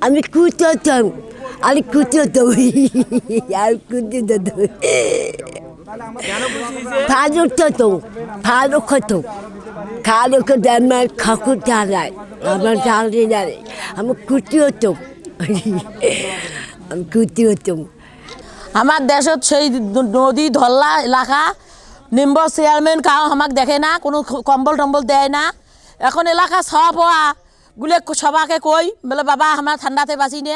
আমি কুততাম আর কুততাম আর কুততাম ফারুক তো ফারুক হতো ফারুক আমার খাকুর চালায় আমার চালতে জানে আমি কুটি হতাম আমি কুটি হতাম। আমার দেশত সেই নদী ধল্লা এলাকা নিম্বর চেয়ারম্যান কাউ আমাকে দেখে না, কোনো কম্বল টম্বল দেয় না। এখন এলাকা ছাওয়া পাওয়া গুলে সবাকে কই বলে বাবা আমার ঠান্ডাতে বাঁচি নে,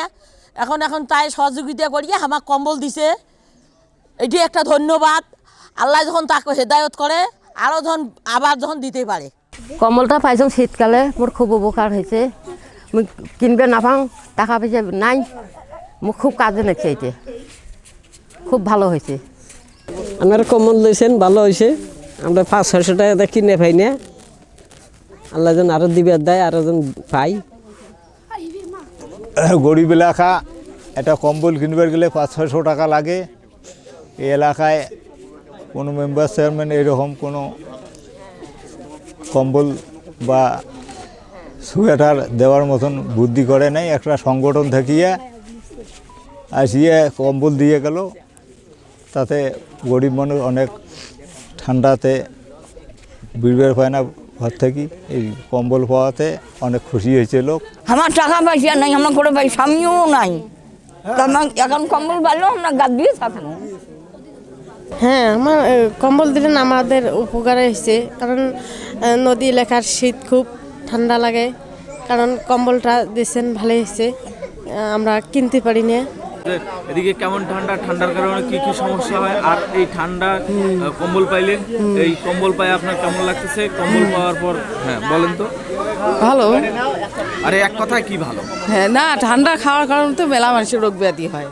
এখন এখন তাই সহযোগিতা করিয়ে আমাক কম্বল দিছে। এটি একটা ধন্যবাদ। আল্লাহ যখন তাকে হেদায়ত করে আরও যখন আবার যখন দিতে পারে। কম্বলটা পাইছোঁ শীতকালে মোৰ খুব উপকার হয়েছে। মুই কিনবে নাপাওঁ, টাকা পয়সা নাই, মোক খুব কাজে লাগছে। এটা খুব ভালো হয়েছে। আপনারা কম্বল দিয়েছেন, ভালো হয়েছে। আমরা 500-600 টাকা কিনে পাই না, আল্লাহ যেন আরও দিবার দেয়, আরও যেন পাই। গরিব এলাকা, একটা কম্বল কিনবার গেলে 500-600 টাকা লাগে। এই এলাকায় কোনো মেম্বার চেয়ারম্যান এরকম কোনো কম্বল বা সোয়েটার দেওয়ার মতন বুদ্ধি করে নাই। একটা সংগঠন থাকিয়ে আসিয়ে কম্বল দিয়ে গেল, তাতে গরিব মানুষ অনেক ঠান্ডাতে বিড়বের পায় না ঘর থেকে। এই কম্বল পাওয়াতে অনেক খুশি হয়েছে লোক। আমার টাকা পয়সা নাই, আমার কোনো ভাই স্বামীও নাই, এখন কম্বল ভালো আমরা গাদ দিয়ে থাকবো। হ্যাঁ, আমার কম্বল দিলেন আমাদের উপকার হয়েছে, কারণ নদী এলাকার শীত খুব ঠান্ডা লাগে, কারণ কম্বলটা দিয়েছেন ভালো হয়েছে, আমরা কিনতে পারি না। এদিকে কেমন ঠান্ডা, ঠান্ডার কারণে কি কি সমস্যা হয়, আর এই ঠান্ডা কম্বল পাইলেন, এই কম্বল পাই আপনার কেমন লাগতেছে? কম্বল পাওয়ার পর হ্যাঁ বলেন তো। ভালো। আরে এক কথায় কি ভালো? হ্যাঁ না, ঠান্ডা খাওয়ার কারণে তো মেলা মানুষের রোগ ব্যাধি হয়।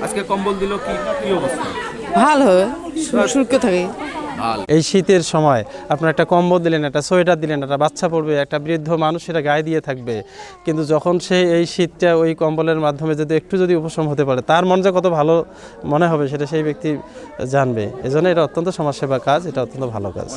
আজকে কম্বল দিল, কি কি অবস্থা? ভালো, সুরক্ষিত থাকে। এই শীতের সময় আপনার একটা কম্বল দিলেন, একটা সোয়েটার দিলেন, একটা বাচ্চা পড়বে, একটা বৃদ্ধ মানুষ সেটা গায়ে দিয়ে থাকবে, কিন্তু যখন সে এই শীতটা ওই কম্বলের মাধ্যমে যদি একটু যদি উপশম হতে পারে, তার মন যে কত ভালো মনে হবে সেটা সেই ব্যক্তি জানবে। এজন্য এটা অত্যন্ত সমাজসেবা কাজ, এটা অত্যন্ত ভালো কাজ।